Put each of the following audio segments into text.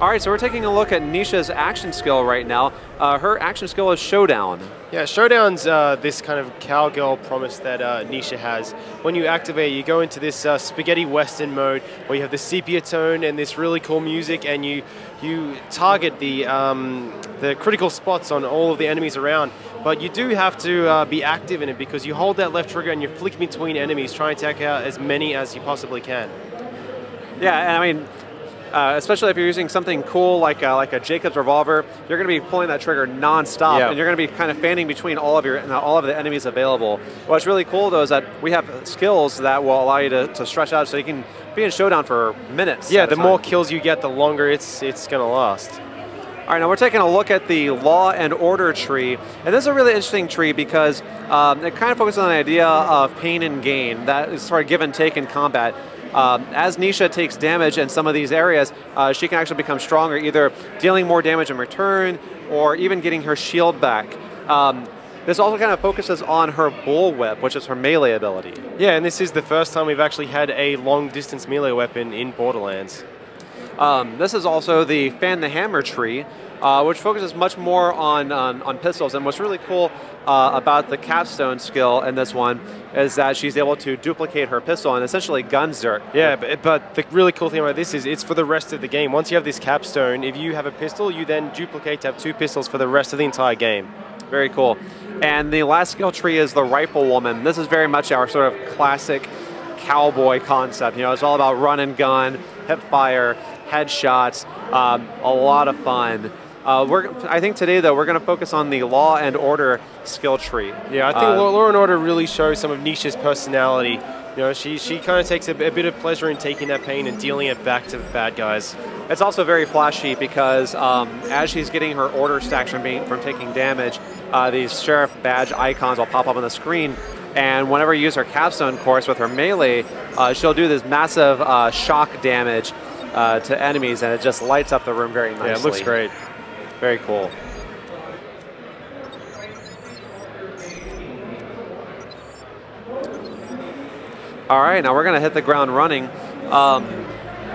All right, so we're taking a look at Nisha's action skill right now. Her action skill is Showdown. Yeah, Showdown's this kind of cowgirl promise that Nisha has. When you activate, you go into this spaghetti western mode where you have the sepia tone and this really cool music, and you target the critical spots on all of the enemies around. But you do have to be active in it because you hold that left trigger and you flick between enemies, trying to take out as many as you possibly can. Yeah, and I mean, especially if you're using something cool like a Jacob's revolver, you're going to be pulling that trigger non-stop, and you're going to be kind of fanning between all of the enemies available. What's really cool though is that we have skills that will allow you to stretch out, so you can be in Showdown for minutes. Yeah, the more kills you get, the longer it's going to last. All right, now we're taking a look at the Law and Order tree, and this is a really interesting tree because it kind of focuses on the idea of pain and gain, that is sort of give and take in combat. As Nisha takes damage in some of these areas, she can actually become stronger, either dealing more damage in return or even getting her shield back. This also kind of focuses on her bullwhip, which is her melee ability. Yeah, and this is the first time we've actually had a long-distance melee weapon in Borderlands. This is also the Fan the Hammer tree, which focuses much more on pistols. And what's really cool about the capstone skill in this one is that she's able to duplicate her pistol and essentially guns her. Yeah, but the really cool thing about this is it's for the rest of the game. Once you have this capstone, if you have a pistol, you then duplicate to have 2 pistols for the rest of the entire game. Very cool. And the last skill tree is the Rifle Woman. This is very much our sort of classic cowboy concept. You know, it's all about run and gun, hip fire, headshots, a lot of fun. I think today, though, we're going to focus on the Law and Order skill tree. Yeah, I think Law and Order really shows some of Nisha's personality. You know, she kind of takes a bit of pleasure in taking that pain and dealing it back to the bad guys. It's also very flashy because as she's getting her order stacks from taking damage, these sheriff badge icons will pop up on the screen. And whenever you use her capstone course with her melee, she'll do this massive shock damage to enemies, and it just lights up the room very nicely. Yeah, it looks great. Very cool. All right, now we're going to hit the ground running.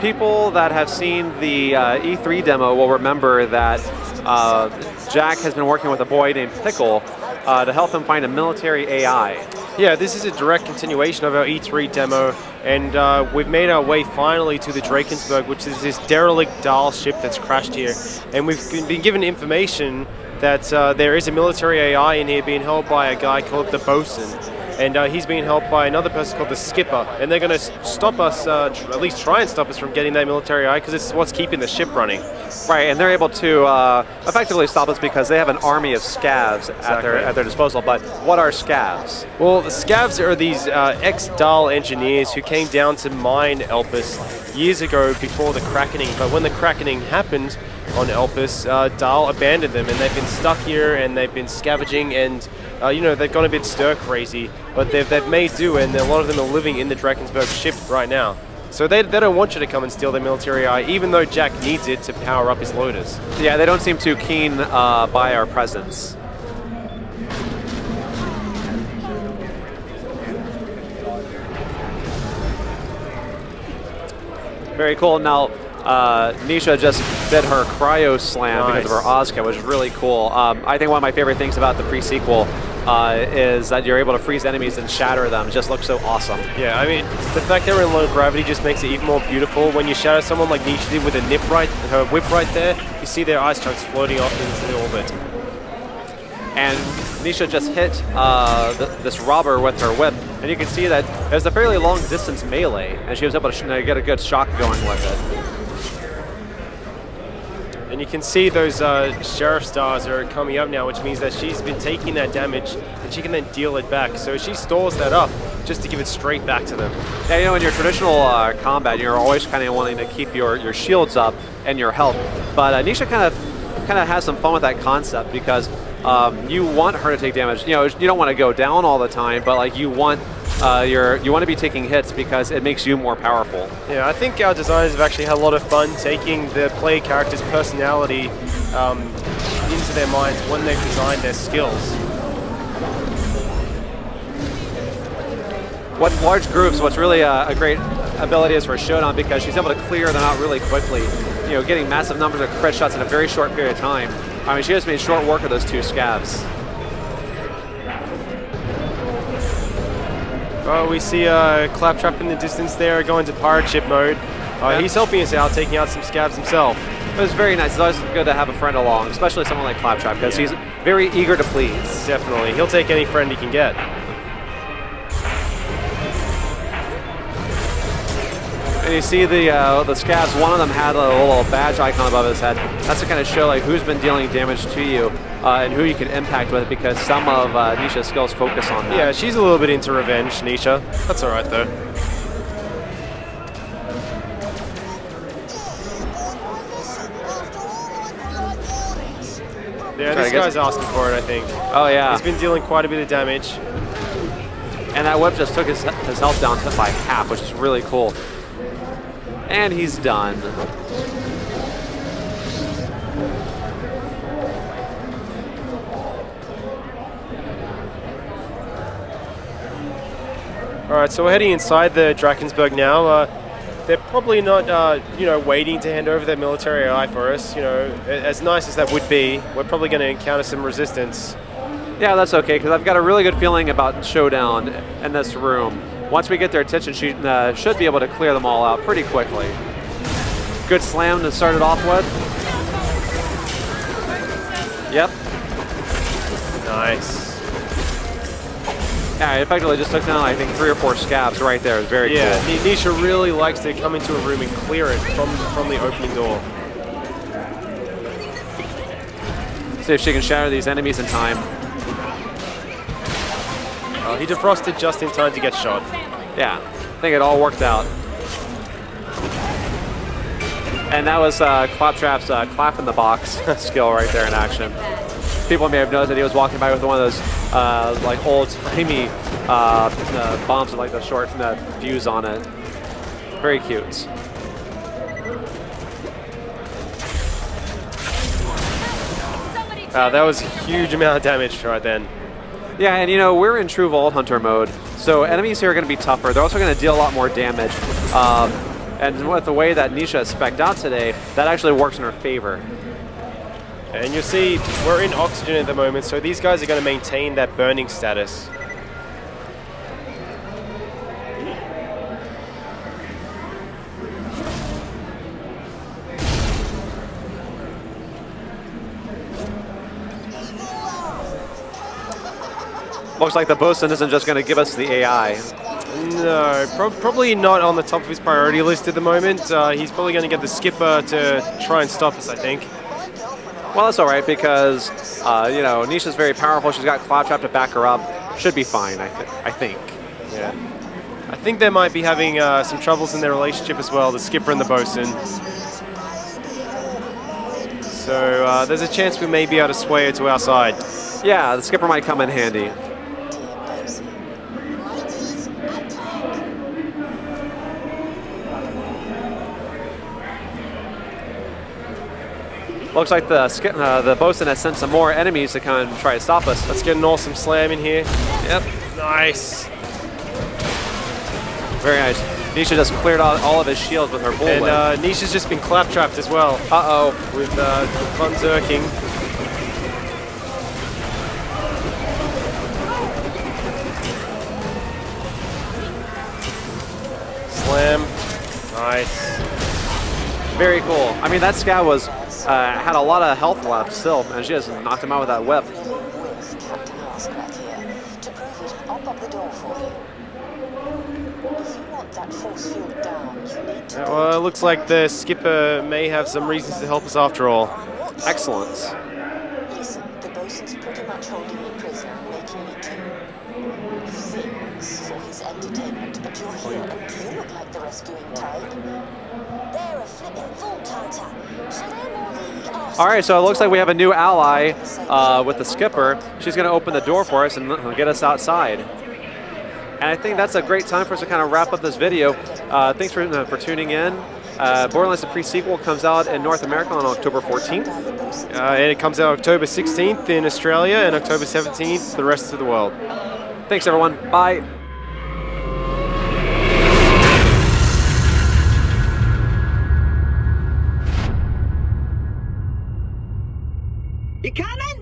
People that have seen the E3 demo will remember that Jack has been working with a boy named Pickle to help him find a military AI. Yeah, this is a direct continuation of our E3 demo, and we've made our way finally to the Drakensberg, which is this derelict Dahl ship that's crashed here. And we've been given information that there is a military AI in here being held by a guy called the Bosun. And he's being helped by another person called the Skipper. And they're going to stop us, at least try and stop us from getting that military AI, because it's what's keeping the ship running. Right, and they're able to effectively stop us because they have an army of scavs at their disposal. But what are scavs? Well, the scavs are these ex-Dahl engineers who came down to mine Elpis years ago before the Krakening. But when the Krakening happened on Elpis, Dahl abandoned them, and they've been stuck here, and they've been scavenging, and you know, they've gone a bit stir-crazy, but they've made do, and a lot of them are living in the Drakensberg ship right now. So they don't want you to come and steal their military AI, even though Jack needs it to power up his loaders. Yeah, they don't seem too keen by our presence. Very cool. Now, Nisha just did her cryo slam because of her Ozka, which is really cool. I think one of my favorite things about the pre-sequel is that you're able to freeze enemies and shatter them. It just looks so awesome. Yeah, I mean, the fact they're in low gravity just makes it even more beautiful. When you shatter someone like Nisha did with her whip right there, you see their ice chunks floating off into the orbit. And Nisha just hit this robber with her whip, and you can see that there's a fairly long distance melee, and she was able to get a good shock going with it. And you can see those sheriff stars are coming up now, which means that she's been taking that damage, and she can then deal it back. So she stores that up just to give it straight back to them. Yeah, you know, in your traditional combat, you're always kind of wanting to keep your shields up and your health. But Nisha kind of has some fun with that concept because you want her to take damage. You know, you don't want to go down all the time, but like you want to be taking hits because it makes you more powerful. Yeah, I think our designers have actually had a lot of fun taking the player character's personality into their minds when they've designed their skills. With large groups, what's really a great ability is for Showdown because she's able to clear them out really quickly. getting massive numbers of crit shots in a very short period of time. I mean, she just made short work of those 2 scavs. Oh, we see Claptrap in the distance there, going to pirate ship mode. He's helping us out, taking out some scavs himself. It was very nice. It's always good to have a friend along, especially someone like Claptrap, because he's very eager to please. Definitely. He'll take any friend he can get. And you see the scavs, one of them had a little badge icon above his head. That's to kind of show like who's been dealing damage to you and who you can impact with, because some of Nisha's skills focus on that. Yeah, she's a little bit into revenge, Nisha. That's alright though. Yeah, this guy's asking for it, I think. Oh yeah. He's been dealing quite a bit of damage. And that whip just took his health down by half, which is really cool. And he's done. Alright, so we're heading inside the Drakensberg now. They're probably not, waiting to hand over their military AI for us. As nice as that would be, we're probably going to encounter some resistance. Yeah, that's okay, because I've got a really good feeling about Showdown in this room. Once we get their attention, she should be able to clear them all out pretty quickly. Good slam to start it off with. Yep. Nice. Yeah, I effectively just took down, I think, 3 or 4 scavs right there. It was very cool. Yeah, Nisha really likes to come into a room and clear it from the opening door. See if she can shatter these enemies in time. He defrosted just in time to get shot. Yeah, I think it all worked out. And that was Claptrap's clap in the box skill right there in action. People may have noticed that he was walking by with one of those like old-timey bombs with like the short fuse on it. Very cute. That was a huge amount of damage right then. Yeah, and we're in true Vault Hunter mode, so enemies here are going to be tougher. They're also going to deal a lot more damage. And with the way that Nisha is spec'd out today, that actually works in her favor. And you'll see, we're in oxygen at the moment, so these guys are going to maintain that burning status. Looks like the bosun isn't just going to give us the AI. No, probably not on the top of his priority list at the moment. He's probably going to get the skipper to try and stop us, I think. Well, that's all right, because, Nisha's very powerful. She's got Claptrap to back her up. Should be fine, I think. Yeah. I think they might be having some troubles in their relationship as well, the skipper and the bosun. So there's a chance we may be able to sway her to our side. Yeah, the skipper might come in handy. Looks like the bosun has sent some more enemies to come and try to stop us. Let's get an awesome slam in here. Yep. Nice. Very nice. Nisha just cleared out all of his shields with her bullwhip. And Nisha's just been clap-trapped as well. Uh-oh. With fun zerking. Slam. Nice. Very cool. I mean, that scout was had a lot of health left still, and she just knocked him out with that whip. Well, it looks like the skipper may have some reasons to help us after all. Excellent. Listen, the bosun's pretty much holding me prisoner, making me do things for his entertainment. But you're here, and you look like the rescuing type. They're a flipping Vault Hunter. So they're more the All right, so it looks like we have a new ally with the skipper. She's going to open the door for us and get us outside. And I think that's a great time for us to kind of wrap up this video. Thanks for tuning in. Borderlands the pre-sequel comes out in North America on October 14th. And it comes out October 16th in Australia and October 17th for the rest of the world. Thanks, everyone. Bye. You coming?